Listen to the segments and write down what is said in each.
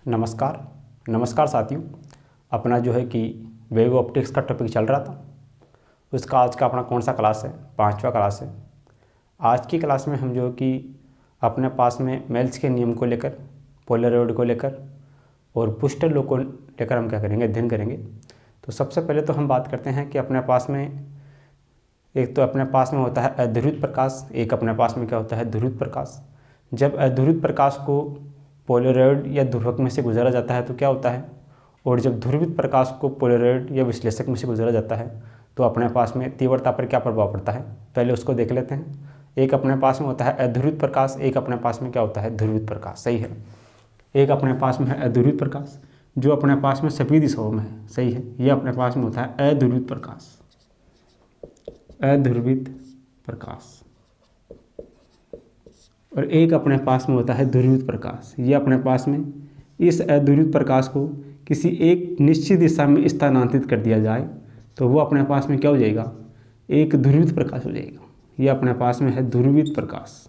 नमस्कार साथियों। अपना जो है कि वेव ऑप्टिक्स का टॉपिक चल रहा था, उसका आज का अपना कौन सा क्लास है? 5वां क्लास है। आज की क्लास में हम जो है कि अपने पास में मेल्स के नियम को लेकर, पोलराइड को लेकर और पुस्टर लॉ को लेकर हम क्या करेंगे, अध्ययन करेंगे। तो सबसे पहले तो हम बात करते हैं कि अपने पास में एक तो अपने पास में होता है अध्रुवित प्रकाश, एक अपने पास में क्या होता है, ध्रुवित प्रकाश। जब अध्रुवित प्रकाश को पोलराइड या ध्रुवक में से गुजारा जाता है तो क्या होता है, और जब ध्रुवित प्रकाश को पोलराइड या विश्लेषक में से गुजारा जाता है तो अपने पास में तीव्रता पर क्या प्रभाव पड़ता है, पहले उसको देख लेते हैं। एक अपने पास में होता है अध्रुवित प्रकाश, एक अपने पास में क्या होता है, ध्रुवित प्रकाश। सही है। एक अपने पास में है अध्रुवित प्रकाश जो अपने पास में सभी दिशाओं में है। सही है। यह अपने पास में होता है अध्रुवित प्रकाश, अध्रुवित प्रकाश। और एक अपने पास में होता है ध्रुवित प्रकाश। ये अपने पास में इस अध्रुवित प्रकाश को किसी एक निश्चित दिशा में स्थानांतरित कर दिया जाए तो वो अपने पास में क्या हो जाएगा, एक ध्रुवित प्रकाश हो जाएगा। ये अपने पास में है ध्रुवित प्रकाश,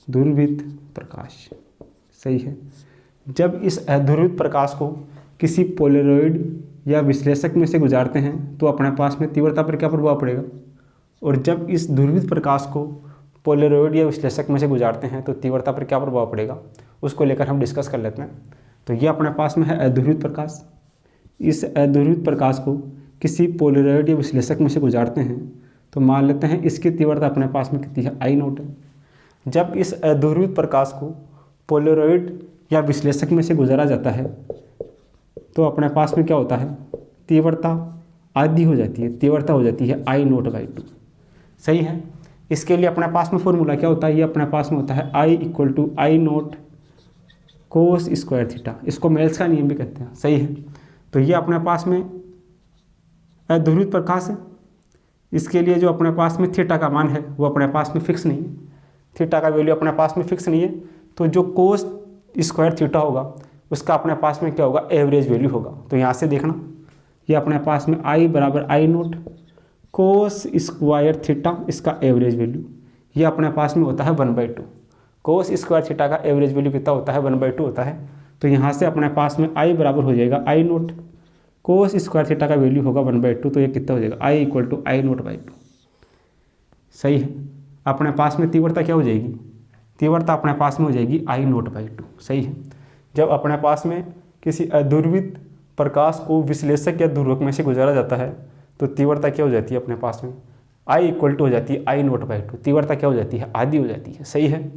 ध्रुवित प्रकाश। सही है। जब इस अध्रुवित प्रकाश को किसी पोलराइड या विश्लेषक में से गुजारते हैं तो अपने पास में तीव्रता पर क्या प्रभाव पड़ेगा, और जब इस ध्रुवित प्रकाश को पोलराइड या विश्लेषक में से गुजारते हैं तो तीव्रता पर क्या प्रभाव पड़ेगा, उसको लेकर हम डिस्कस कर लेते हैं। तो ये अपने पास में है अध्रुवित प्रकाश। इस अध्रुवित प्रकाश को किसी पोलराइड या विश्लेषक में से गुजारते हैं तो मान लेते हैं इसकी तीव्रता अपने पास में कितनी है, I0 है। जब इस अध्रुवित प्रकाश को पोलराइड या विश्लेषक में से गुजारा जाता है तो अपने पास में क्या होता है, तीव्रता आधी हो जाती है, तीव्रता हो जाती है I0/2। सही है। इसके लिए अपने पास में फॉर्मूला क्या होता है, ये अपने पास में होता है I=I0 cos स्क्वायर थीटा। इसको मेल्स का नियम भी कहते हैं। सही है। तो ये अपने पास में अध्रुवित प्रकाश है। इसके लिए जो अपने पास में थीटा का मान है वो अपने पास में फिक्स नहीं है, थीटा का वैल्यू अपने पास में फिक्स नहीं है। तो जो कोस स्क्वायर थीटा होगा उसका अपने पास में क्या होगा, एवरेज वैल्यू होगा। तो यहाँ से देखना, ये अपने पास में I=I0 कोस स्क्वायर थीटा, इसका एवरेज वैल्यू ये अपने पास में होता है 1/2। कोस स्क्वायर थीटा का एवरेज वैल्यू कितना होता है, 1/2 होता है। तो यहाँ से अपने पास में I बराबर हो जाएगा I0, कोस स्क्वायर थीटा का वैल्यू होगा 1/2। तो ये कितना हो जाएगा, I=I0/2। सही है। अपने पास में तीव्रता क्या हो जाएगी, तीव्रता अपने पास में हो जाएगी I0/2। सही है। जब अपने पास में किसी अध्रुवित प्रकाश को विश्लेषक या ध्रुवक में से गुजारा जाता है तो तीव्रता क्या हो जाती है अपने पास में, I हो जाती है I0/2। तीव्रता क्या हो जाती है, आधी हो जाती है। सही है।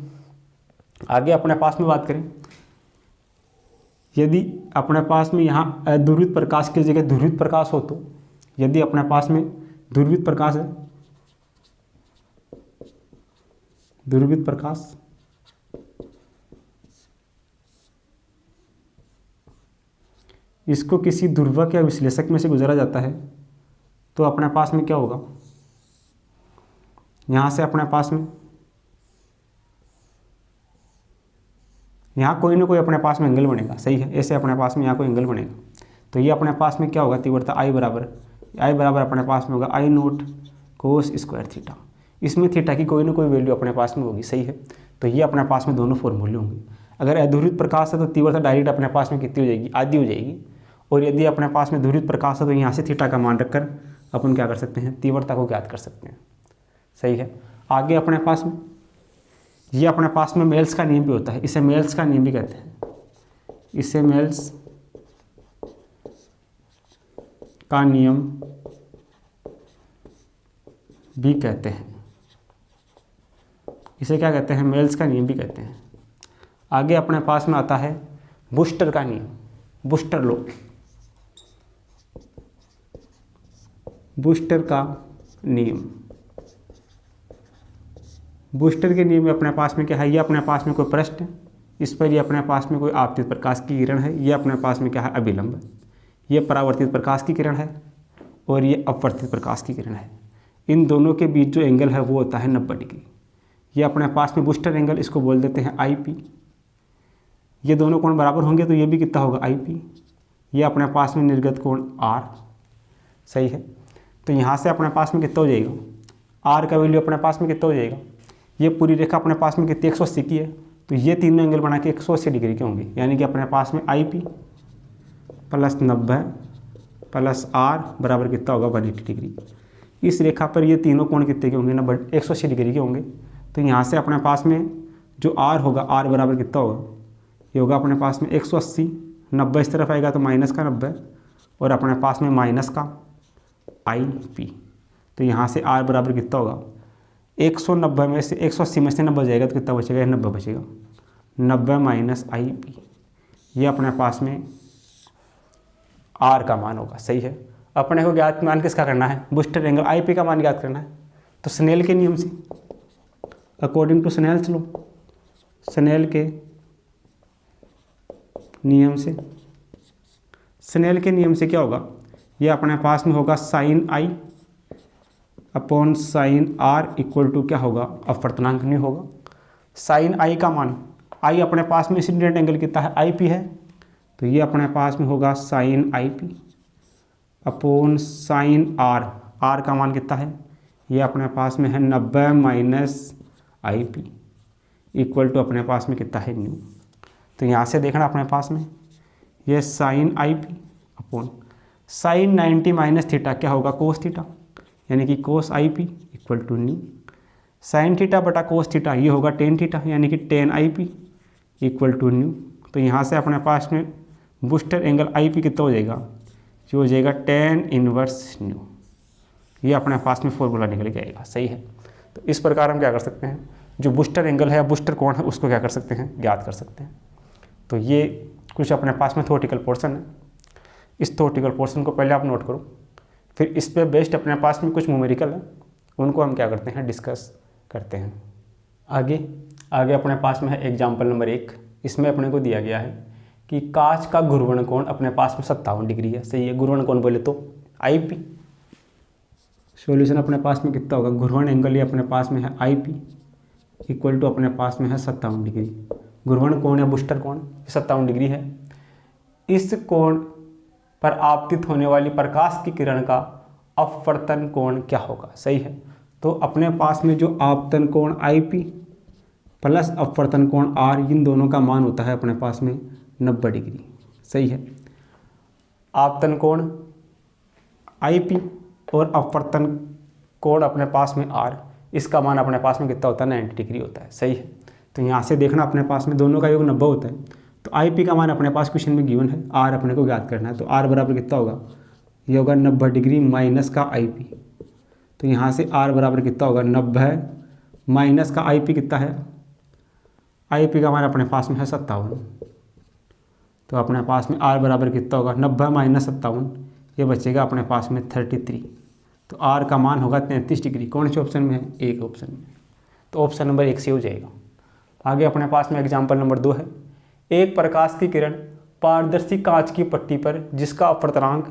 आगे अपने पास में बात करें, यदि अपने पास में यहाँ अध्रुवित प्रकाश की जगह ध्रुवित प्रकाश हो तो, यदि अपने पास में ध्रुवित प्रकाश है, ध्रुवित प्रकाश इसको किसी ध्रुवक या विश्लेषक में से गुजारा जाता है तो अपने पास में क्या होगा, यहाँ से अपने पास में यहाँ कोई ना कोई अपने पास में एंगल बनेगा। सही है। ऐसे अपने पास में यहाँ कोई एंगल बनेगा तो ये अपने पास में क्या होगा, तीव्रता I बराबर अपने पास में होगा I0 कोस स्क्वायर थीटा। इसमें थीटा की कोई ना कोई वैल्यू अपने पास में होगी। सही है। तो ये अपने पास में दोनों फॉर्मूले होंगे। अगर अध्रुवित प्रकाश है तो तीव्रता डायरेक्ट अपने पास में कितनी हो जाएगी, आधी हो जाएगी। और यदि अपने पास में ध्रुवित प्रकाश है तो यहाँ से थीटा का मान रखकर अपन क्या कर सकते हैं, तीव्रता को ज्ञात कर सकते हैं। सही है। आगे अपने पास में ये अपने पास में मेल्स का नियम भी होता है, इसे मेल्स का नियम भी कहते हैं, इसे मेल्स का नियम भी कहते हैं। इसे क्या कहते हैं, मेल्स का नियम भी कहते हैं। आगे अपने पास में आता है बूस्टर का नियम, बूस्टर लॉ। बूस्टर का नियम, बूस्टर के नियम में अपने पास में क्या है, ये अपने पास में कोई पृष्ठ है, इस पर ये अपने पास में कोई आपतित प्रकाश की किरण है, ये अपने पास में क्या है, अभिलंब। ये परावर्तित प्रकाश की किरण है और ये अपवर्तित प्रकाश की किरण है। इन दोनों के बीच जो एंगल है वो होता है 90 डिग्री। ये अपने पास में बूस्टर एंगल, इसको बोल देते हैं IP। ये दोनों कोण बराबर होंगे तो ये भी कितना होगा, IP। ये अपने पास में निर्गत कोण R। सही है। तो यहाँ से अपने पास में कितना हो जाएगा, R का वैल्यू अपने पास में कितना हो जाएगा, ये पूरी रेखा अपने पास में कितनी 180 की है तो ये तीनों एंगल बना के 180 डिग्री के होंगे, यानी कि अपने पास में i p plus 90 plus r बराबर कितना होगा 180 डिग्री। इस रेखा पर ये तीनों कोण कितने के होंगे 180 डिग्री के होंगे। तो यहाँ से अपने पास में जो आर होगा, आर बराबर कितना होगा, ये होगा अपने पास में 180, 90 इस तरफ आएगा तो माइनस का 90 और अपने पास में माइनस का आई पी। तो यहाँ से आर बराबर कितना होगा 190 में से 180 में से 90 जाएगा तो कितना बचेगा, 90 बचेगा, 90 माइनस आई पी, ये अपने पास में आर का मान होगा। सही है। अपने को ज्ञात मान किसका करना है, बूस्टर एंगल आई पी का मान ज्ञात करना है। तो स्नेल के नियम से, according to Snell's law, Snell के नियम से, स्नेल के नियम से क्या होगा, ये अपने पास में होगा sine i upon sine r equal to क्या होगा, अपवर्तनांक न्यू होगा। साइन आई का मान, आई अपने पास में इंसिडेंट एंगल कितना है, आई पी है, तो ये अपने पास में होगा sine I P upon sine r, r का मान कितना है, ये अपने पास में है 90 minus i P equal to अपने पास में कितना है न्यू। तो यहाँ से देखना अपने पास में ये sine I P upon sine 90 minus theta क्या होगा, कोस थीटा, यानी कि cos I P equal to mu. Sine theta बटा कोस थीटा ये होगा टेन थीटा, यानी कि tan I P equal to mu. तो यहाँ से अपने पास में बूस्टर एंगल आई पी कितना हो जाएगा, जो हो जाएगा टेन इनवर्स न्यू। ये अपने पास में फॉर्मूला निकल के आएगा। सही है। तो इस प्रकार हम क्या कर सकते हैं, जो बूस्टर एंगल है या बूस्टर कोण है उसको क्या कर सकते हैं, ज्ञात कर सकते हैं। तो ये कुछ अपने पास में थ्योरेटिकल पोर्शन है। इस थ्योरेटिकल पोर्शन को पहले आप नोट करो, फिर इस पे बेस्ड अपने पास में कुछ न्यूमेरिकल है, उनको हम क्या करते हैं, डिस्कस करते हैं। आगे अपने पास में है एग्जाम्पल नंबर 1। इसमें अपने को दिया गया है कि कांच का घूर्णन कोण अपने पास में 57 डिग्री है। सही है। घूर्णन कोण बोले तो आई पी। सॉल्यूशन अपने पास में कितना होगा, घूर्णन एंगल ये अपने पास में है आई पी इक्वल टू अपने पास में है 57 डिग्री। घूर्णन कोण या बूस्टर कोण 57 डिग्री है। इस कोण पर आपतित होने वाली प्रकाश की किरण का अपवर्तन कोण क्या होगा। सही है। तो अपने पास में जो आपतन कोण आई पी प्लस अपवर्तन कोण आर, इन दोनों का मान होता है अपने पास में 90 डिग्री। सही है। आपतन कोण आई पी और अपवर्तन कोण अपने पास में आर, इसका मान अपने पास में कितना होता है, 90 डिग्री होता है। सही है। तो यहाँ से देखना अपने पास में दोनों का योग 90 होता है। तो आई पी का मान अपने पास क्वेश्चन में गिवन है, आर अपने को ज्ञात करना है। तो आर बराबर कितना होगा, ये होगा 90 डिग्री माइनस का आई पी। तो यहाँ से आर बराबर कितना होगा, 90 माइनस का आई पी कितना है, आई पी का मान अपने पास में है 57। तो अपने पास में आर बराबर कितना होगा, 90 माइनस 57, ये बचेगा अपने पास में 33। तो आर का मान होगा 33 डिग्री। कौन से ऑप्शन में है, एक ऑप्शन में। तो ऑप्शन नंबर 1 से हो जाएगा। आगे अपने पास में एग्जाम्पल नंबर 2 है। एक प्रकाश की किरण पारदर्शी कांच की पट्टी पर जिसका अपवर्तनांक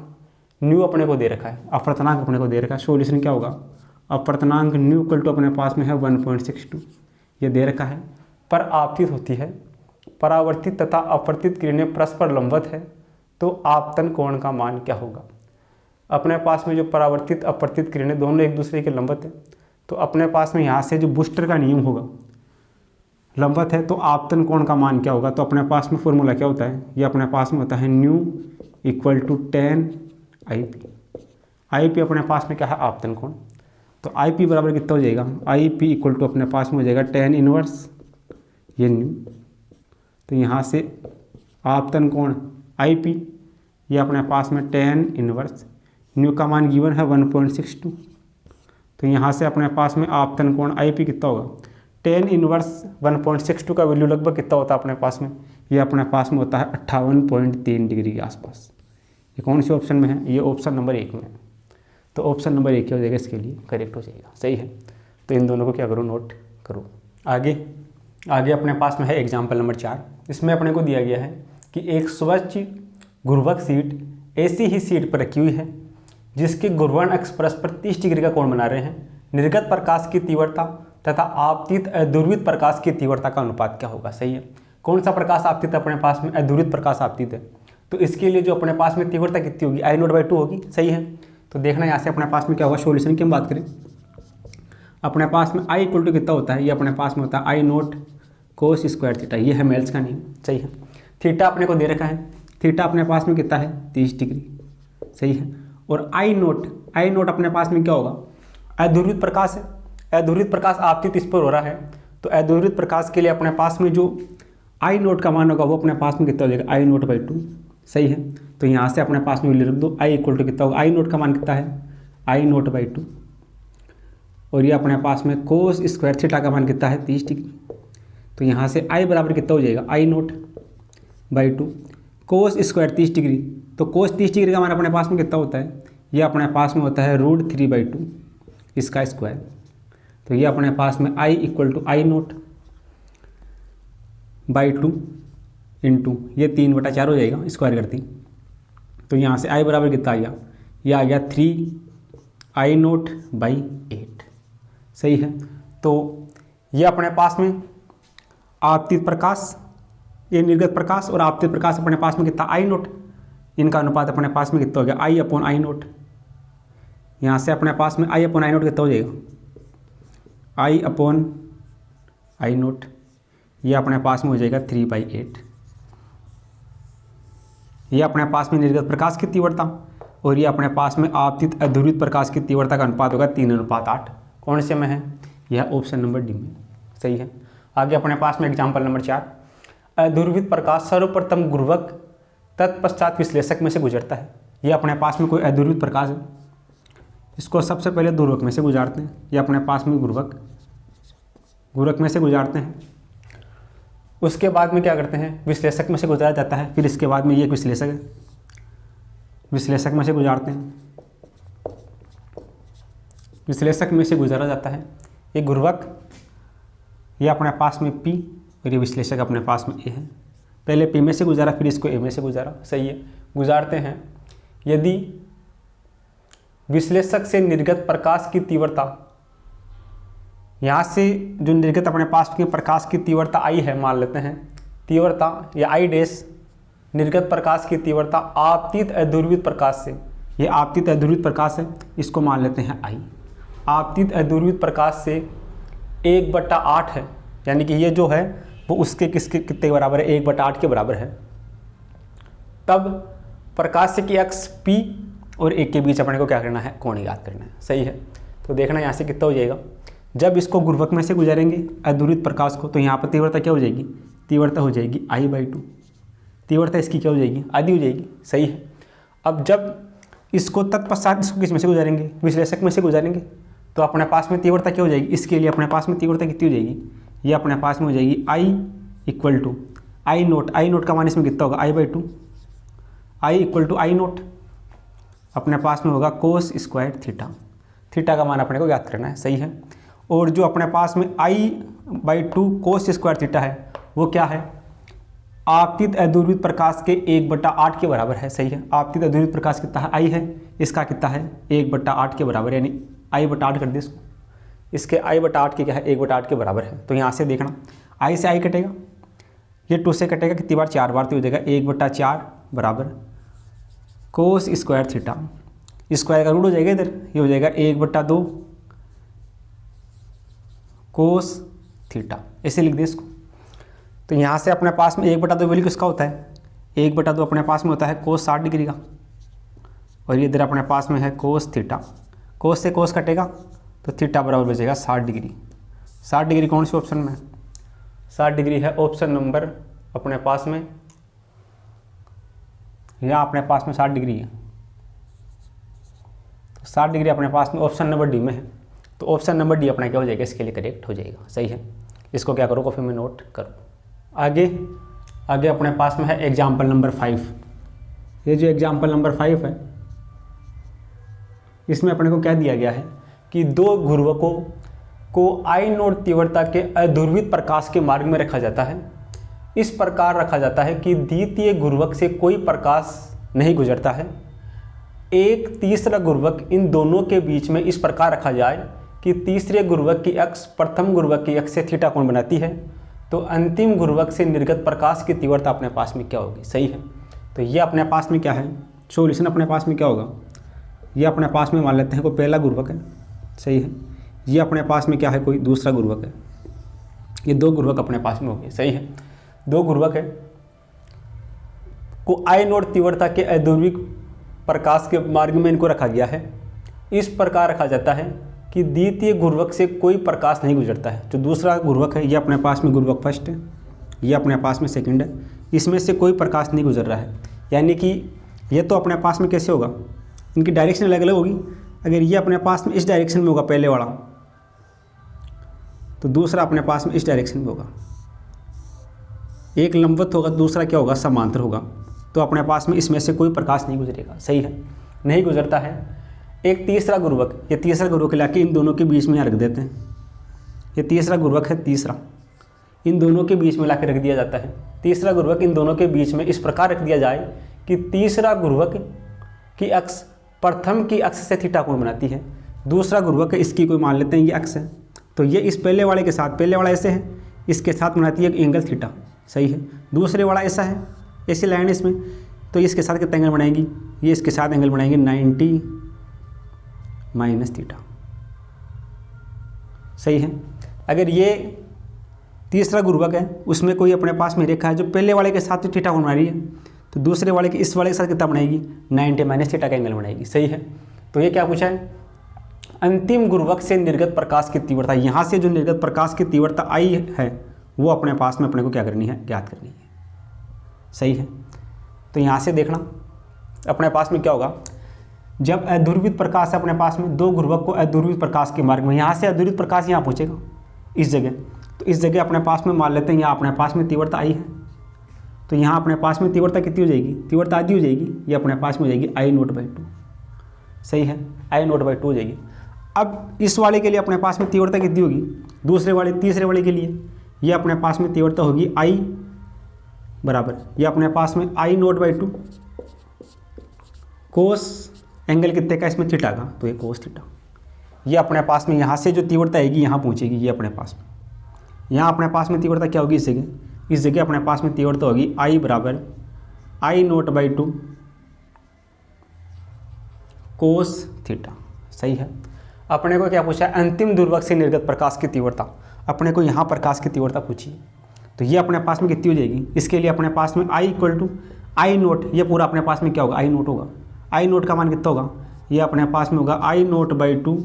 न्यू अपने को दे रखा है, अपवर्तनांक अपने को दे रखा है। सॉल्यूशन क्या होगा, अपवर्तनांक न्यू इक्वल टू अपने पास में है 1.62, ये दे रखा है। पर आपतित होती है, परावर्तित तथा अपवर्तित किरणें परस्पर लंबवत है, तो आपतन कोण का मान क्या होगा। अपने पास में जो परावर्तित अपवर्तित किरणें दोनों एक दूसरे के लंबवत है, तो अपने पास में यहाँ से जो बूस्टर का नियम होगा, लंबवत है तो आपतन कोण का मान क्या होगा। तो अपने पास में फॉर्मूला क्या होता है, ये अपने पास में होता है nu equal to 10 i p. I p अपने पास में क्या है, आपतन कोण। तो आई पी बराबर कितना हो जाएगा, आई पी इक्वल टू अपने पास में हो जाएगा 10 इनवर्स ये न्यू। तो यहाँ से आपतन कोण आई पी, ये अपने पास में 10 इनवर्स, न्यू का मान गिवन है 1.62। तो यहाँ से अपने पास में आपतन कोण आई पी कितना होगा, 10 इनवर्स 1.62 का वैल्यू लगभग कितना होता है अपने पास में, ये अपने पास में होता है 58.3 डिग्री के आसपास। ये कौन से ऑप्शन में है, ये ऑप्शन नंबर 1 में है। तो ऑप्शन नंबर 1 क्या हो जाएगा, इसके लिए करेक्ट हो जाएगा। सही है। तो इन दोनों को क्या करो, नोट करो। आगे अपने पास में है एग्जाम्पल नंबर 4। इसमें अपने को दिया गया है कि एक स्वच्छ घूर्णक सीट ऐसी ही सीट पर रखी हुई है जिसके घूर्णन अक्ष परस्पर 30 डिग्री का कोण बना रहे हैं। निर्गत प्रकाश की तीव्रता तथा आपतित अध्रुवित प्रकाश की तीव्रता का अनुपात क्या होगा। सही है। कौन सा प्रकाश आपतित अपने पास में, अध्रुवित प्रकाश आपतित है, तो इसके लिए जो अपने पास में तीव्रता कितनी होगी, I0/2 होगी। सही है। तो देखना यहाँ से अपने पास में क्या होगा, सॉल्यूशन की हम बात करें, अपने पास में I इक्वल टू कितना होता है, ये अपने पास में होता है I0 कोस स्क्वायर थीटा, ये है मेल्स का नियम, सही है। थीटा अपने को दे रखा है, थीटा अपने पास में कितना है 30 डिग्री, सही है। और आई नोट अपने पास में क्या होगा, अध्रुवित प्रकाश है, अध्रुवित प्रकाश आपतित इस पर हो रहा है, तो अध्रुवित प्रकाश के लिए अपने पास में जो आई नोट का मान होगा वो अपने पास में कितना हो जाएगा, आई नोट बाई 2, सही है। तो यहाँ से अपने पास में वैल्यू रख दो, आई इक्वल टू कितना होगा, आई नोट का मान कितना है, आई नोट बाई 2, और ये अपने पास में कोस स्क्वायर थीटा का मान कितना है 30 डिग्री। तो यहाँ से आई बराबर कितना हो जाएगा, I naught by 2, cos square 30 degree, तो कोस 30 डिग्री का मान अपने पास में कितना होता है, ये अपने पास में होता है √3/2 इसका स्क्वायर। तो ये अपने पास में I equal to I naught by 2 into ये 3/4 हो जाएगा स्क्वायर करती। तो यहाँ से आई बराबर कितना आ गया, ये आ गया 3I0/8, सही है। तो ये अपने पास में आपतित प्रकाश, ये निर्गत प्रकाश और आपतित प्रकाश अपने पास में कितना आई नोट, इनका अनुपात अपने पास में कितना हो गया, I/I0। यहाँ से अपने पास में I/I0 कितना हो जाएगा, I/I0, ये अपने पास में हो जाएगा 3/8। ये अपने पास में निर्गत प्रकाश की तीव्रता और ये अपने पास में आपतित अध्रुवित प्रकाश की तीव्रता का अनुपात होगा 3:8। कौन से में है, यह ऑप्शन नंबर डी में, सही है। आगे अपने पास में एग्जाम्पल नंबर 4, अध्रुवित प्रकाश सर्वप्रथम गुरुवक तत्पश्चात विश्लेषक में से गुजरता है। ये अपने पास में कोई अध्रुवित प्रकाश है, इसको सबसे पहले ध्रुवक में से गुजारते हैं, ये अपने पास में गुरुवक में से गुजारते हैं, उसके बाद में क्या करते हैं, विश्लेषक में से गुजारा जाता है, फिर इसके बाद में ये एक विश्लेषक है, विश्लेषक में से गुजारते हैं, विश्लेषक में से गुजारा जाता है, ये गुरुवक, ये अपने पास में P और ये विश्लेषक अपने पास में A है। पहले P में से गुजारा फिर इसको A में से गुजारा, सही है। गुजारते हैं, यदि विश्लेषक से निर्गत प्रकाश की तीव्रता, यहाँ से जो निर्गत अपने पास के प्रकाश की तीव्रता I है मान लेते हैं, तीव्रता या I डैश निर्गत प्रकाश की तीव्रता आपतित अध्रुवित प्रकाश से, ये आपतित अध्रुवित प्रकाश है, इसको मान लेते हैं I। आपतित अध्रुवित प्रकाश से 1/8 है, यानी कि ये जो है वो उसके किसके कितने बराबर है, 1/8 के बराबर है। तब प्रकाश की अक्ष P और A के बीच अपने को क्या करना है, कोण ज्ञात करना है, सही है। तो देखना यहाँ से कितना हो जाएगा, जब इसको गुरुवक में से गुजारेंगे अध्रुवित प्रकाश को, तो यहाँ पर तीव्रता क्या हो जाएगी, तीव्रता हो जाएगी I/2, तीव्रता इसकी क्या हो जाएगी, आधी हो जाएगी, सही है। अब जब इसको तत्पश्चात इसको किस में से गुजारेंगे, विश्लेषक में से गुजारेंगे, तो अपने पास में तीव्रता क्या हो जाएगी, इसके लिए अपने पास में तीव्रता कितनी हो जाएगी, ये अपने पास में हो जाएगी I equal to I naught, i naught का मान इसमें कितना होगा, I/2, I equal to I naught अपने पास में होगा कोस स्क्वायर थीटा, थीटा का मान अपने को ज्ञात करना है, सही है। और जो अपने पास में I/2 कोस स्क्वायर थीटा है वो क्या है, आपतित अध्रुवित प्रकाश के 1/8 के बराबर है, सही है। आपतित अध्रुवित प्रकाश कितना है, I है, इसका कितना है 1/8 के बराबर, यानी I/8 कर दे इसको, इसके I/8 के क्या है 1/8 के बराबर है। तो यहाँ से देखना I से I कटेगा, ये 2 से कटेगा, कितनी बार 4 बार, तो हो जाएगा 1/4 बराबर कोस स्क्वायर थीटा, स्क्वायर का रूट हो जाएगा इधर, ये हो जाएगा 1/2 कोस थीटा, ऐसे लिख दे इसको। तो यहाँ से अपने पास में 1/2 वैल्यू किसका होता है, 1/2 अपने पास में होता है कोस 60 डिग्री का, और ये इधर अपने पास में है कोस थीटा, कोस से कोस कटेगा तो थीटा बराबर बचेगा 60 डिग्री। 60 डिग्री कौन सी ऑप्शन में है, 60 डिग्री है ऑप्शन नंबर अपने पास में, यहाँ अपने पास में 60 डिग्री है, 60 डिग्री अपने पास में ऑप्शन नंबर डी में है। तो ऑप्शन नंबर डी अपना क्या हो जाएगा, इसके लिए करेक्ट हो जाएगा, सही है। इसको क्या करो, कॉपी में नोट करो। आगे अपने पास में है एग्जाम्पल नंबर 5। ये जो एग्जाम्पल नंबर 5 है, इसमें अपने को क्या दिया गया है कि दो गुरुवकों को I0 तीव्रता के अध्रुवित प्रकाश के मार्ग में रखा जाता है। इस प्रकार रखा जाता है कि द्वितीय गुरुवक से कोई प्रकाश नहीं गुजरता है। एक तीसरा गुरुवक इन दोनों के बीच में इस प्रकार रखा जाए कि तीसरे गुरुवक की अक्ष प्रथम गुरुवक की अक्ष से थीटा कोण बनाती है, तो अंतिम गुरुवक से निर्गत प्रकाश की तीव्रता अपने पास में क्या होगी, सही है। तो ये अपने पास में क्या है, सॉल्यूशन अपने पास में क्या होगा, ये अपने पास में मान लेते हैं कोई पहला गुरुवक है, सही है। ये अपने पास में क्या है, कोई दूसरा गुरुवक है, ये दो गुरुवक अपने पास में हो गए। सही है, दो गुरुवक है को आई नोट तीव्रता के अध्रुविक प्रकाश के मार्ग में इनको रखा गया है। इस प्रकार रखा जाता है कि द्वितीय गुरुवक से कोई प्रकाश नहीं गुजरता है। जो दूसरा गुरुवक है ये अपने पास में गुरुवक फर्स्ट है, ये अपने पास में सेकंड है, इसमें से कोई प्रकाश नहीं गुजर रहा है। यानी कि ये तो अपने पास में कैसे होगा, इनकी डायरेक्शन अलग अलग होगी। अगर ये अपने पास में इस डायरेक्शन में होगा पहले वाला, तो दूसरा अपने पास में इस डायरेक्शन में होगा। एक लंबवत होगा, दूसरा क्या होगा, समांतर होगा। तो अपने पास में इसमें से कोई प्रकाश नहीं गुजरेगा। सही है, नहीं गुजरता है। एक तीसरा गुरुवक, ये तीसरा गुरुवक लाके इन दोनों के बीच में यहाँ रख देते हैं। ये तीसरा गुरुवक है, तीसरा इन दोनों के बीच में लाके रख दिया जाता है। तीसरा गुरुवक इन दोनों के बीच में इस प्रकार रख दिया जाए कि तीसरा गुरुवक की अक्ष प्रथम की अक्ष से थीटा कोण बनाती है। दूसरा गुरुवक इसकी कोई मान लेते हैं ये अक्ष है, तो ये इस पहले वाले के साथ, पहले वाला ऐसे है, इसके साथ बनाती है एक एंगल थीटा। सही है, दूसरे वाला ऐसा है, ऐसी लाइन इसमें, तो इसके साथ कितना एंगल बनाएगी, ये इसके साथ एंगल बनाएंगे 90 माइनस थीटा। सही है। अगर ये तीसरा गुरुवक है उसमें कोई अपने पास में रेखा है जो पहले वाले के साथ थीटा कोण बना रही है, तो दूसरे वाले के इस वाले के साथ कितना बनाएगी, 90 माइनस थीटा का एंगल बनाएगी। सही है। तो ये क्या पूछा है, अंतिम गुरुवक से निर्गत प्रकाश की तीव्रता, यहाँ से जो निर्गत प्रकाश की तीव्रता आई है वो अपने पास में अपने को क्या करनी है, ज्ञात करनी है। सही है। तो यहाँ से देखना अपने पास में क्या होगा, जब अध्रुवित प्रकाश है अपने पास में, दो गुरुवक को अध्रुवित प्रकाश के मार्ग में, यहाँ से अध्रुवित प्रकाश यहाँ पहुँचेगा इस जगह, तो इस जगह अपने पास में मान लेते हैं यहाँ अपने पास में तीव्रता आई है, तो यहाँ अपने पास में तीव्रता कितनी हो जाएगी, तीव्रता आधी हो जाएगी, ये अपने पास में हो जाएगी I0/2। सही है, I0/2 हो जाएगी। अब इस वाले के लिए अपने पास में तीव्रता कितनी होगी, दूसरे वाले तीसरे वाले के लिए ये अपने पास में तीव्रता होगी I बराबर, ये अपने पास में I0/2 कोस एंगल कितने का इसमें, थीटा का, तो ये कोस थीटा। ये अपने पास में यहाँ से जो तीव्रता आएगी यहाँ पहुँचेगी, ये अपने पास में, यहाँ अपने पास में तीव्रता क्या होगी, इस जगह अपने पास में तीव्रता होगी I बराबर I0/2 कोस थीटा। सही है। अपने को क्या पूछा है, अंतिम गुरुवक से निर्गत प्रकाश की तीव्रता, अपने को यहाँ प्रकाश की तीव्रता पूछी, तो ये अपने पास में कितनी हो जाएगी, इसके लिए अपने पास में I = I0, ये पूरा अपने पास में क्या होगा, I0 होगा। I0 का मान कितना होगा, ये अपने पास में होगा I0/2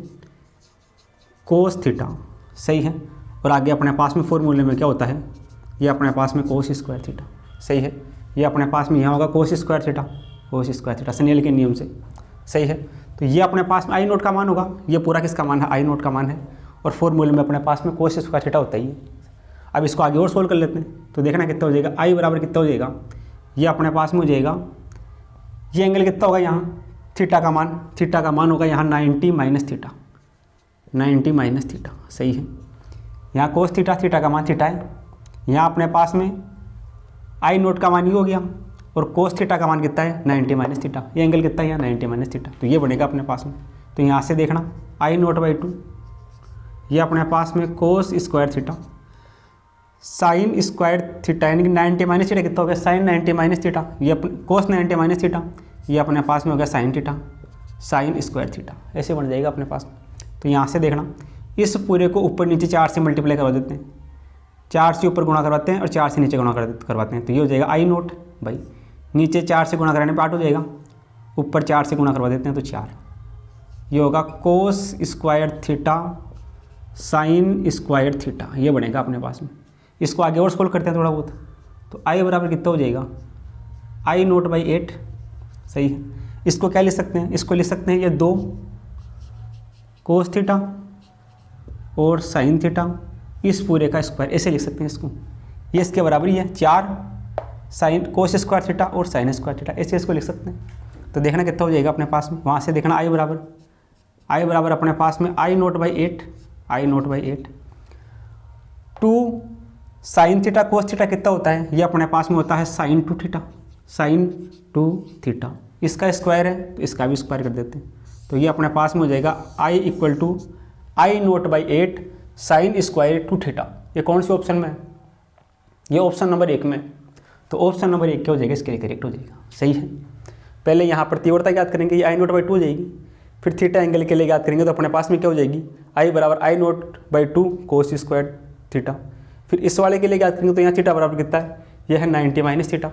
कोस थीटा। सही है। और आगे अपने पास में फॉर्मूले में क्या होता है, ये अपने पास में कोस स्क्वायर थीटा। सही है। ये अपने पास में यहाँ होगा cos square theta, cos square theta Snell के नियम से। सही है। तो ये अपने पास में I0 का मान होगा, ये पूरा किसका मान है, I0 का मान है, और फॉर्मूले में अपने पास में कोस स्क्वायर थीटा होता ही है। अब इसको आगे और सोल्व कर लेते हैं, तो देखना कितना हो जाएगा, I बराबर कितना हो जाएगा, ये अपने पास में हो जाएगा, ये एंगल कितना होगा यहाँ, थीटा का मान होगा यहाँ 90 माइनस थीटा, 90 माइनस थीटा। सही है। यहाँ कोस थीटा, थीटा का मान थीटा है, यहाँ अपने पास में I0 का मान ये हो गया, और कोस थीटा का मान कितना है, 90 माइनस थीटा। ये एंगल कितना है यहाँ, 90 माइनस थीटा, तो ये बनेगा अपने पास में। तो यहाँ से देखना I0/2, ये अपने पास में कोस square theta sine square theta, यानी कि 90 माइनस थीटा कितना हो गया, साइन 90 माइनस थीटा, ये कोस 90 माइनस थीटा, ये अपने पास में हो गया sine theta, sine square theta, ऐसे बन जाएगा अपने पास में। तो यहाँ से देखना इस पूरे को ऊपर नीचे 4 से मल्टीप्लाई करवा देते हैं, 4 से ऊपर गुणा करवाते हैं और 4 से नीचे गुणा करवाते हैं, तो ये हो जाएगा I0 भाई, नीचे 4 से गुणा कराने पर 8 हो जाएगा, ऊपर 4 से गुणा करवा देते हैं तो 4, ये होगा cos square theta sine square theta, ये बनेगा अपने पास में। इसको आगे और सोल्व करते हैं थोड़ा बहुत, तो I बराबर कितना हो जाएगा, I0/8। सही है। इसको क्या लिख सकते हैं, इसको लिख सकते हैं ये 2 कोस थीटा और साइन थीटा, इस पूरे का स्क्वायर, ऐसे लिख सकते हैं इसको, ये इसके बराबर ही है 4 साइन कोस स्क्वायर थीटा और साइन स्क्वायर थीटा, ऐसे इसको लिख सकते हैं। तो देखना कितना हो जाएगा अपने पास में, वहाँ से देखना I बराबर अपने पास में I0/8 2 sine theta cos theta कितना होता है, ये अपने पास में होता है साइन 2 थीटा, इसका स्क्वायर है तो इसका भी स्क्वायर कर देते हैं, तो ये अपने पास में हो जाएगा I = I0/8 sine square 2 theta. ये कौन सी ऑप्शन में है, ये ऑप्शन नंबर 1 में, तो ऑप्शन नंबर 1 क्या हो जाएगा, इसके लिए करेक्ट हो जाएगा। सही है। पहले यहाँ पर तीव्रता याद करेंगे, ये I0/2 हो जाएगी, फिर थीटा एंगल के लिए याद करेंगे तो अपने पास में क्या हो जाएगी, I बराबर I0/2 कोस स्क्वायर थीटा, फिर इस वाले के लिए याद करेंगे तो यहाँ थीटा बराबर कितना है, यह है 90 माइनस थीटा,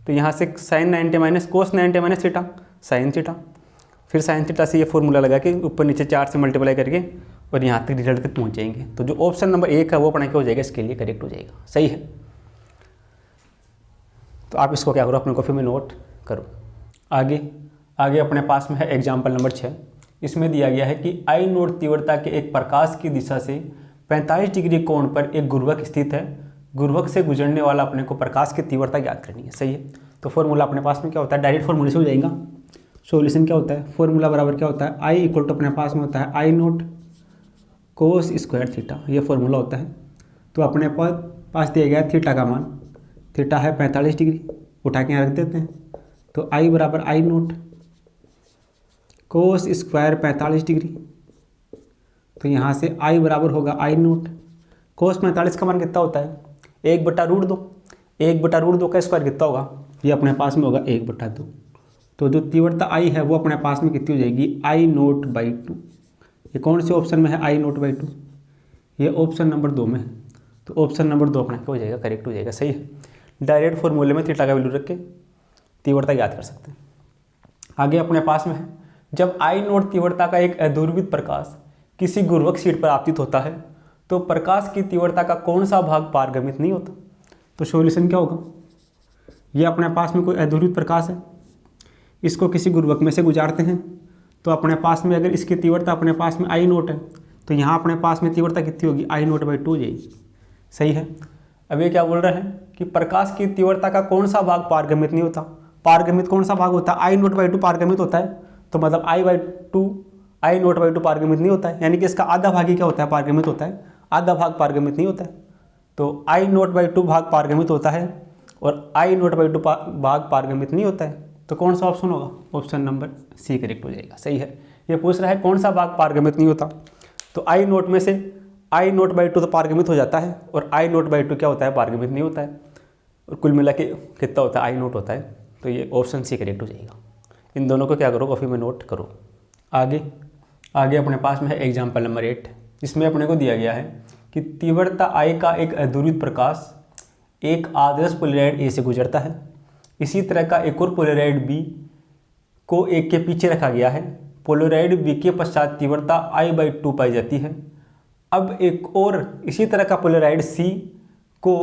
तो यहाँ से sine 90 minus cos 90 minus theta sine theta, फिर साइन थीटा से ये फॉर्मूला लगा के ऊपर नीचे 4 से मल्टीप्लाई करके और यहाँ तक रिजल्ट तक पहुँच जाएंगे। तो जो ऑप्शन नंबर 1 है वो अपना क्या हो जाएगा, इसके लिए करेक्ट हो जाएगा। सही है, तो आप इसको क्या करो, अपने कॉपी में नोट करो। आगे अपने पास में है एग्जाम्पल नंबर 6। इसमें दिया गया है कि आई नोट तीव्रता के एक प्रकाश की दिशा से 45 डिग्री कोण पर एक गुरुवक स्थित है। गुरुवक से गुजरने वाला अपने को प्रकाश की तीव्रता ज्ञात करनी है। सही है, तो फॉर्मूला अपने पास में क्या होता है, डायरेक्ट फॉर्मूले से हो जाएगा। सॉल्यूशन क्या होता है, फॉर्मूला बराबर क्या होता है, आई इक्वल टू अपने पास में होता है आई नोट कोस स्क्वायर थीटा, ये फॉर्मूला होता है। तो अपने पास दिया गया थीटा का मान, थीटा है 45 डिग्री, उठा के यहाँ रख देते हैं। तो आई बराबर आई नोट कोस स्क्वायर 45 डिग्री, तो यहाँ से आई बराबर होगा आई नोट कोस 45 का मान कितना होता है, 1/√2। 1/√2 का स्क्वायर कितना होगा, ये अपने पास में होगा 1/2। तो जो तीव्रता आई है वो अपने पास में कितनी हो जाएगी, आई नोट बाई 2। ये कौन से ऑप्शन में है, आई नोट बाई 2, ये ऑप्शन नंबर 2 में है। तो ऑप्शन नंबर 2 अपना क्या हो जाएगा, करेक्ट हो जाएगा। सही है, डायरेक्ट फॉर्मूले में थीटा का वैल्यू रख के तीव्रता याद कर सकते हैं। आगे अपने पास में है, जब आई नोट तीव्रता का एक अध्रुवित प्रकाश किसी गुरुवक शीट पर आपतित होता है तो प्रकाश की तीव्रता का कौन सा भाग पारगमित नहीं होता। तो सॉल्यूशन क्या होगा, ये अपने पास में कोई अध्रुवित प्रकाश है, इसको किसी गुरुवक में से गुजारते हैं तो अपने पास में अगर इसकी तीव्रता अपने पास में आई नोट है तो यहाँ अपने पास में तीव्रता कितनी होगी, आई नोट बाई 2 हो जाएगी। सही है, अब ये क्या बोल रहे हैं कि प्रकाश की तीव्रता का कौन सा भाग पारगमित नहीं होता। पारगमित कौन सा भाग होता है, आई नोट बाई 2 पारगमित होता है, तो मतलब आई नोट बाई 2 पारगमित नहीं होता है, यानी कि इसका आधा भाग ही क्या होता है, पारगमित होता है, आधा भाग पारगमित नहीं होता है। तो आई नोट बाई 2 भाग पारगमित होता है और आई नोट बाई 2 भाग पारगमित नहीं होता है। तो कौन सा ऑप्शन होगा, ऑप्शन नंबर सी करेक्ट हो जाएगा। सही है, ये पूछ रहा है कौन सा भाग पारगमित नहीं होता, तो आई नोट में से आई नोट बाई 2 तो पारगमित हो जाता है और आई नोट बाई 2 क्या होता है, पारगमित नहीं होता है, और कुल मिला के कितना होता है, आई नोट होता है। तो ये ऑप्शन सी करेक्ट हो जाएगा। इन दोनों को क्या करो, कॉपी में नोट करो। आगे अपने पास में है एग्जाम्पल नंबर 8। इसमें अपने को दिया गया है कि तीव्रता आई का एक अध्रुवित प्रकाश एक आदर्श पोलराइड ए से गुजरता है। इसी तरह का एक और पोलराइड बी को एक के पीछे रखा गया है। पोलराइड बी के पश्चात तीव्रता आई बाई 2 पाई जाती है। अब एक और इसी तरह का पोलराइड सी को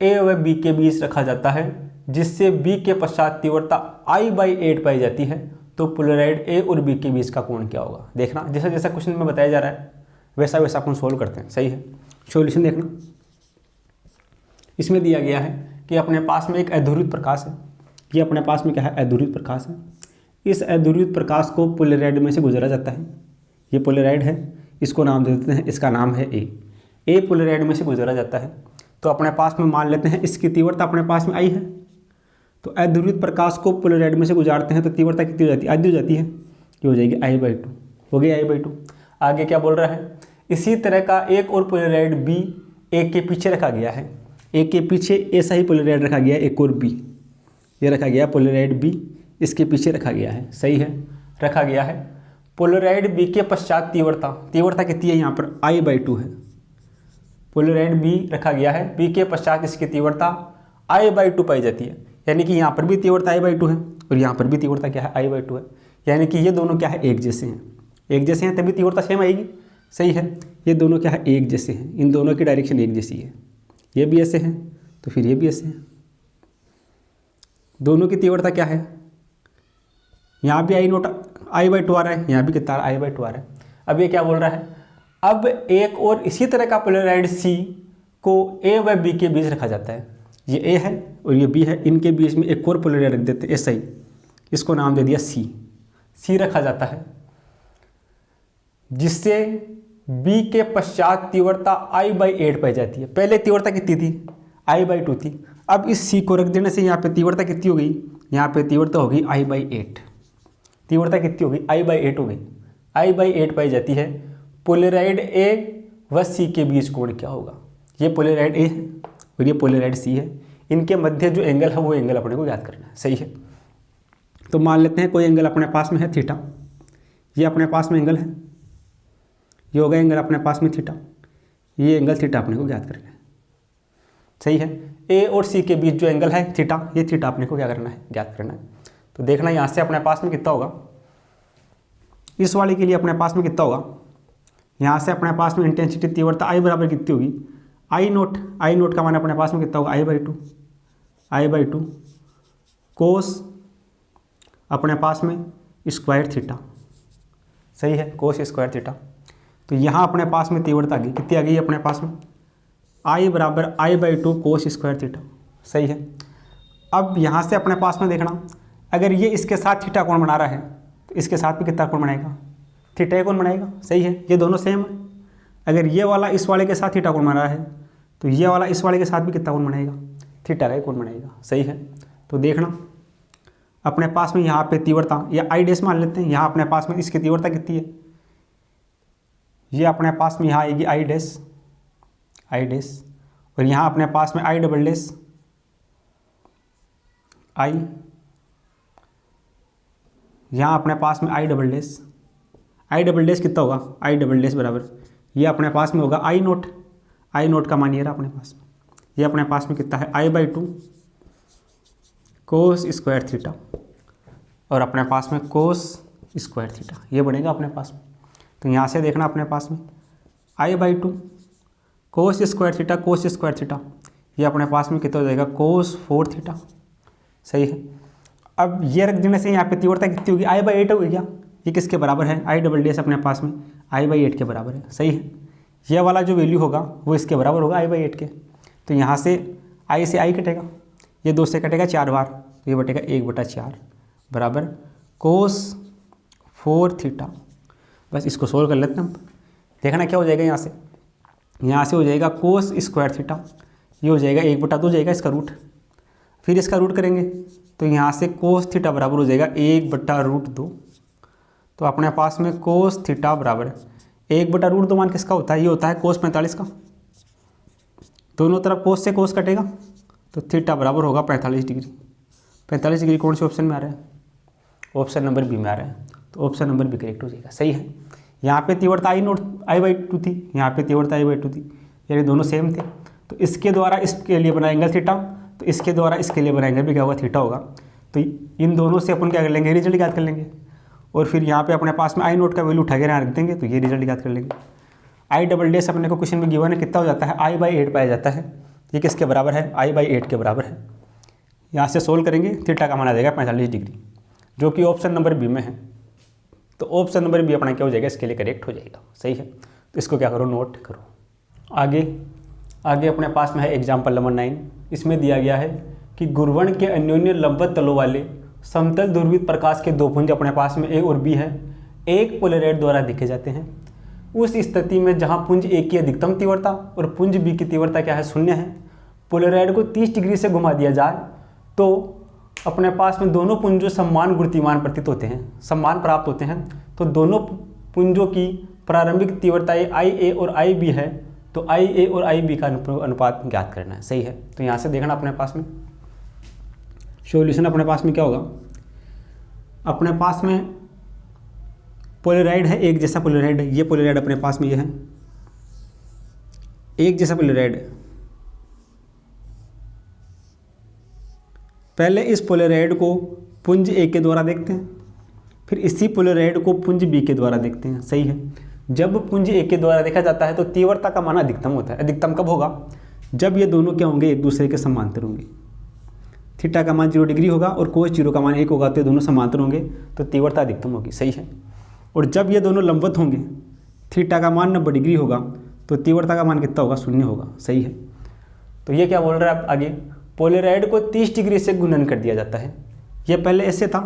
ए व बी के बीच रखा जाता है, जिससे बी के पश्चात तीव्रता आई बाई 8 पाई जाती है। तो पोलराइड ए और बी के बीच का कोण क्या होगा। देखना, जैसा जैसा क्वेश्चन में बताया जा रहा है वैसा वैसा अपन सोल्व करते हैं। सही है, सॉल्यूशन देखना। इसमें दिया गया है कि अपने पास में एक अध्रुवित प्रकाश है, ये अपने पास में क्या है, अध्रुवित प्रकाश है। इस अध्रुवित प्रकाश को पोलराइड में से गुजरा जाता है। ये पोलराइड है, इसको नाम दे देते हैं, इसका नाम है ए पोलराइड में से गुजरा जाता है। तो अपने पास में मान लेते हैं इसकी तीव्रता अपने पास में आई है। तो अध्रुवित प्रकाश को पोलराइड में से गुजारते हैं तो तीव्रता कितनी हो जाती है, आधी हो जाती है, ये हो जाएगी आई बाई 2, हो गई आई बाई 2। आगे क्या बोल रहा है, इसी तरह का एक और पोलराइड बी ए के पीछे रखा गया है। ए के पीछे ऐसा ही पोलराइड रखा गया है, एक और बी, ये रखा गया पोलराइड बी, इसके पीछे रखा गया है। सही है, रखा गया है। पोलराइड बी के पश्चात तीव्रता कितनी है, यहाँ पर आई बाई 2 है। पोलराइड बी रखा गया है, बी के पश्चात इसकी तीव्रता आई बाई 2 पाई जाती है, यानी कि यहाँ पर भी तीव्रता आई बाई 2 है और यहाँ पर भी तीव्रता क्या है, आई बाई 2 है। यानी कि ये दोनों क्या है, एक जैसे हैं, एक जैसे हैं तभी तीव्रता सेम आएगी। सही है, ये दोनों क्या है, एक जैसे हैं, इन दोनों की डायरेक्शन एक जैसी है। ये भी ऐसे हैं तो फिर ये भी ऐसे हैं। दोनों की तीव्रता क्या है, यहाँ भी आई बाई 2 आ रहा है, यहाँ भी कितना आई बाई 2 आ रहा है। अब ये क्या बोल रहा है, अब एक और इसी तरह का पोलराइड सी को ए व बी के बीच रखा जाता है। ये ए है और ये बी है, इनके बीच में एक और पोलराइड रख देते हैं ऐसा ही, इसको नाम दे दिया सी रखा जाता है, जिससे बी के पश्चात तीव्रता आई बाई 8 पाई जाती है। पहले तीव्रता कितनी थी, आई बाई 2 थी। अब इस सी को रख देने से यहाँ पे तीव्रता कितनी हो गई, यहाँ पे तीव्रता होगी आई बाई 8। तीव्रता कितनी होगी, आई बाई 8 हो गई, आई बाई 8 पाई जाती है। पोलराइड ए व सी के बीच कोण क्या होगा, ये पोलराइड ए है और ये पोलराइड सी है, इनके मध्य जो एंगल है वो एंगल अपने को याद करना है। सही है, तो मान लेते हैं कोई एंगल अपने पास में है थीटा, ये अपने पास में एंगल है, ये होगा एंगल अपने पास में थीटा, ये एंगल थीटा अपने को ज्ञात करना है। सही है। ए और सी के बीच जो एंगल है थीटा, ये थीटा अपने को क्या करना है, ज्ञात करना है। तो देखना यहाँ से अपने पास में कितना होगा, इस वाले के लिए अपने पास में कितना होगा, यहाँ से अपने पास में इंटेंसिटी तीव्रता आई बराबर कितनी होगी, आई नोट का मान अपने पास में कितना होगा, आई बाई टू कोस अपने पास में स्क्वायर थीटा, सही है, कोस स्क्वायर थीटा। तो यहाँ अपने पास में तीव्रता आ गई, कितनी आ गई अपने पास में, आई बराबर आई/2 कोस स्क्वायर थीटा, सही है। अब यहाँ से अपने पास में देखना, अगर ये इसके साथ थीटा कोण बना रहा है तो इसके साथ भी कितना कोण बनाएगा, थीटा कोण बनाएगा, सही है, ये दोनों सेम है। अगर ये वाला इस वाले के साथ थीटा कोण बना रहा है तो ये वाला इस वाले के साथ भी कितना कोण बनाएगा, थीटा का ही कोण बनाएगा, सही है। तो देखना अपने पास में यहाँ पे तीव्रता या आई डैश मान लेते हैं, यहाँ अपने पास में इसकी तीव्रता कितनी है, ये अपने पास में यहाँ आएगी आई डैश, और यहाँ अपने पास में आई डबल डैश, यहाँ अपने पास में आई डबल डैश कितना होगा, आई डबल डैश बराबर ये अपने पास में होगा आई नोट का मान ये रहा अपने पास में, ये अपने पास में कितना है, आई/2 कोस स्क्वायर थीटा, और अपने पास में कोस स्क्वायर थीटा ये बनेगा अपने पास में। तो यहाँ से देखना अपने पास में आई/2 कोस स्क्वायर थीटा ये अपने पास में कितना हो जाएगा, कोस 4 थीटा, सही है। अब ये रख देने से यहाँ पे तीव्रता कितनी होगी, आई/8 होगी क्या, ये किसके बराबर है, आई डबल डैश अपने पास में आई/8 के बराबर है, सही है। ये वाला जो वैल्यू होगा वो इसके बराबर होगा आई/8 के। तो यहाँ से आई कटेगा, ये 2 से कटेगा 4 बार, तो ये बटेगा 1/4 बराबर कोस 4 थीटा। बस इसको सोल्व कर लेते हैं हम, देखना क्या हो जाएगा, यहाँ से हो जाएगा कोस स्क्वायर थीटा, ये हो जाएगा 1/2 हो जाएगा इसका रूट, फिर इसका रूट करेंगे तो यहाँ से कोस थीटा बराबर हो जाएगा 1/√2। तो अपने पास में कोस थीटा बराबर 1/√2 मान किसका होता है, ये होता है कोस 45 का, दोनों तरफ कोस से कोस कटेगा तो थीटा बराबर होगा 45 डिग्री। 45 डिग्री कौन से ऑप्शन में आ रहा है, ऑप्शन नंबर बी में आ रहा है, तो ऑप्शन नंबर बी करेक्ट हो जाएगा, सही है। यहाँ पे तीव्रता आई/2 थी, यहाँ पे तीव्रता आई/2 थी, यानी दोनों सेम थे। तो इसके द्वारा इसके लिए बना एंगल थीटा, तो इसके द्वारा इसके लिए बना एंगल भी क्या होगा, थीटा होगा। तो इन दोनों से अपन क्या कर लेंगे, रिजल्ट याद कर लेंगे, और फिर यहाँ पे अपने पास में आई नोट का वैल्यू उठा के यहाँ रख देंगे, तो ये रिजल्ट याद कर लेंगे। आई डबल डैश अपने को क्वेश्चन में गिवन है, कितना हो जाता है, आई/8 पाया जाता है, ये किसके बराबर है, आई/8 के बराबर है। यहाँ से सोल्व करेंगे, थीटा का मान आ जाएगा 45 डिग्री, जो कि ऑप्शन नंबर बी में है। तो ऑप्शन नंबर बी अपना क्या हो जाएगा, इसके लिए करेक्ट हो जाएगा, सही है। तो इसको क्या करो, नोट करो। आगे अपने पास में है एग्जाम्पल नंबर 9। इसमें दिया गया है कि गुरुवर्ण के अन्योन्य लंबवत तलों वाले समतल ध्रुवित प्रकाश के 2 पुंज अपने पास में ए और बी है, एक पोलराइड द्वारा देखे जाते हैं। उस स्थिति में जहां पुंज ए की अधिकतम तीव्रता और पुंज बी की तीव्रता क्या है, 0 है, पोलराइड को 30 डिग्री से घुमा दिया जाए तो अपने पास में दोनों पुंजों समान गुरुत्वान प्रतीत होते हैं, समान प्राप्त होते हैं। तो दोनों पुंजों की प्रारंभिक तीव्रताएं आई ए और आई बी है, तो आई ए और आई बी का अनुपात ज्ञात करना है, सही है। तो यहाँ से देखना अपने पास में सॉल्यूशन अपने पास में क्या होगा, अपने पास में पोलराइड है, एक जैसा पोलराइड है, ये पोलराइड अपने पास में ये है, एक जैसा पोलराइड है। पहले इस पोलराइड को पुंज ए के द्वारा देखते हैं, फिर इसी पोलराइड को पुंज बी के द्वारा देखते हैं, सही है। जब पुंज ए के द्वारा देखा जाता है तो तीव्रता का मान अधिकतम होता है। अधिकतम कब होगा, जब ये दोनों क्या होंगे, एक दूसरे के समांतर होंगे। थीटा का मान 0 डिग्री होगा और कोस 0 का मान 1 होगा, तो ये दोनों समांतर होंगे, तो तीव्रता अधिकतम होगी, सही है। और जब ये दोनों लंबवत होंगे, थीटा का मान 90 डिग्री होगा, तो तीव्रता का मान कितना होगा, 0 होगा, सही है। तो ये क्या बोल रहा है आगे, पोलराइड को 30 डिग्री से गुणन कर दिया जाता है। ये पहले ऐसे था,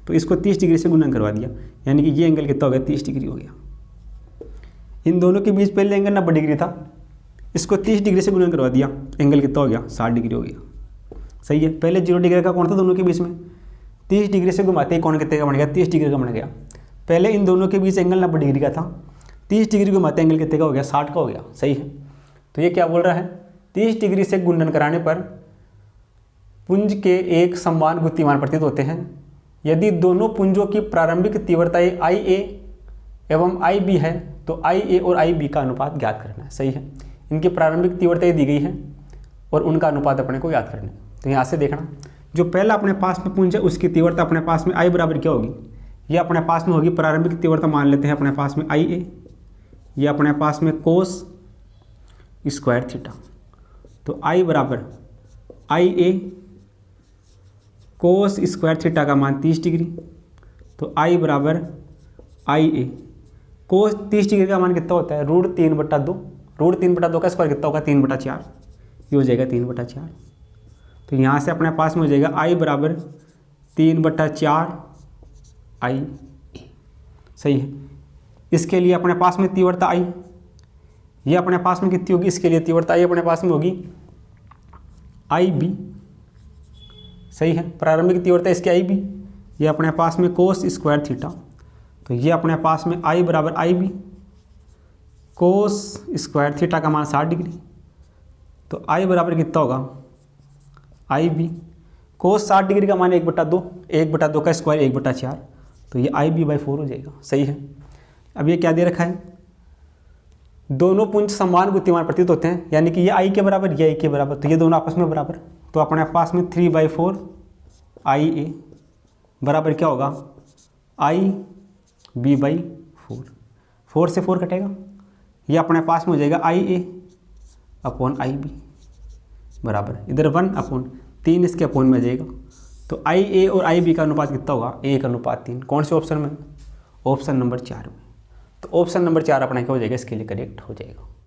तो इसको 30 डिग्री से गुणन करवा दिया, यानी कि ये एंगल कितना हो गया, 30 डिग्री हो गया। इन दोनों के बीच पहले एंगल 90 डिग्री था, इसको 30 डिग्री से गुणन करवा दिया, एंगल कितना हो गया, 60 डिग्री हो गया, सही है। पहले 0 डिग्री का कोण था दोनों के बीच में, 30 डिग्री से घुमाते ही कोण कितने का बन गया, 30 डिग्री का बन गया। पहले इन दोनों के बीच एंगल 90 डिग्री का था, 30 डिग्री घुमाते एंगल कितने का हो गया, 60 का हो गया, सही है। तो ये क्या बोल रहा है, 30 डिग्री से गुणन कराने पर पुंज के एक समान गुरुत्वान प्रतीत होते हैं यदि दोनों पुंजों की प्रारंभिक तीव्रताएं आई ए एवं आई बी है, तो आई ए और आई बी का अनुपात ज्ञात करना है, सही है। इनकी प्रारंभिक तीव्रताएं दी गई है, और उनका अनुपात अपने को याद करना है। तो यहाँ से देखना, जो पहला अपने पास में पुंज है उसकी तीव्रता अपने पास में आई बराबर क्या होगी, ये अपने पास में होगी प्रारंभिक तीव्रता मान लेते हैं अपने पास में आई ए, ये अपने पास में कोस स्क्वायर थीटा। तो आई बराबर आई ए कोस स्क्वायर थीटा का मान 30 डिग्री। तो आई बराबर आई ए कोस 30 डिग्री का मान कितना होता है, √3/2। √3/2 का स्क्वायर कितना होगा, 3/4, ये हो जाएगा 3/4। तो यहाँ से अपने पास में हो जाएगा आई बराबर 3/4 आई ए। सही है। इसके लिए अपने पास में तीव्रता आई, ये अपने पास में कितनी होगी, इसके लिए तीव्रता आई अपने पास में होगी आई बी। सही है। प्रारंभिक तीव्रता इसकी आई बी, ये अपने पास में कोस स्क्वायर थीटा। तो ये अपने पास में आई बराबर आई बी कोस स्क्वायर थीटा का मान 60 डिग्री। तो आई बराबर कितना होगा, आई बी कोस 60 डिग्री का मान 1/2, 1/2 का स्क्वायर 1/4। तो ये आई बी बाई 4 हो जाएगा। सही है। अब ये क्या दे रखा है, दोनों पुंज समान गतिमान प्रतीत होते हैं, यानी कि ये आई के बराबर, ये आई के बराबर, तो ये दोनों आपस में बराबर। तो अपने पास में 3/4 आई ए बराबर क्या होगा, आई बी बाई 4। 4 से 4 कटेगा, ये अपने पास में हो जाएगा आई ए अपॉन आई बी बराबर इधर 1/3 इसके अपॉन में आ जाएगा। तो आई ए और आई बी का अनुपात कितना होगा, 1/3। कौन से ऑप्शन में, ऑप्शन नंबर 4 में। तो ऑप्शन नंबर 4 अपना क्या हो जाएगा, इसके लिए करेक्ट हो जाएगा।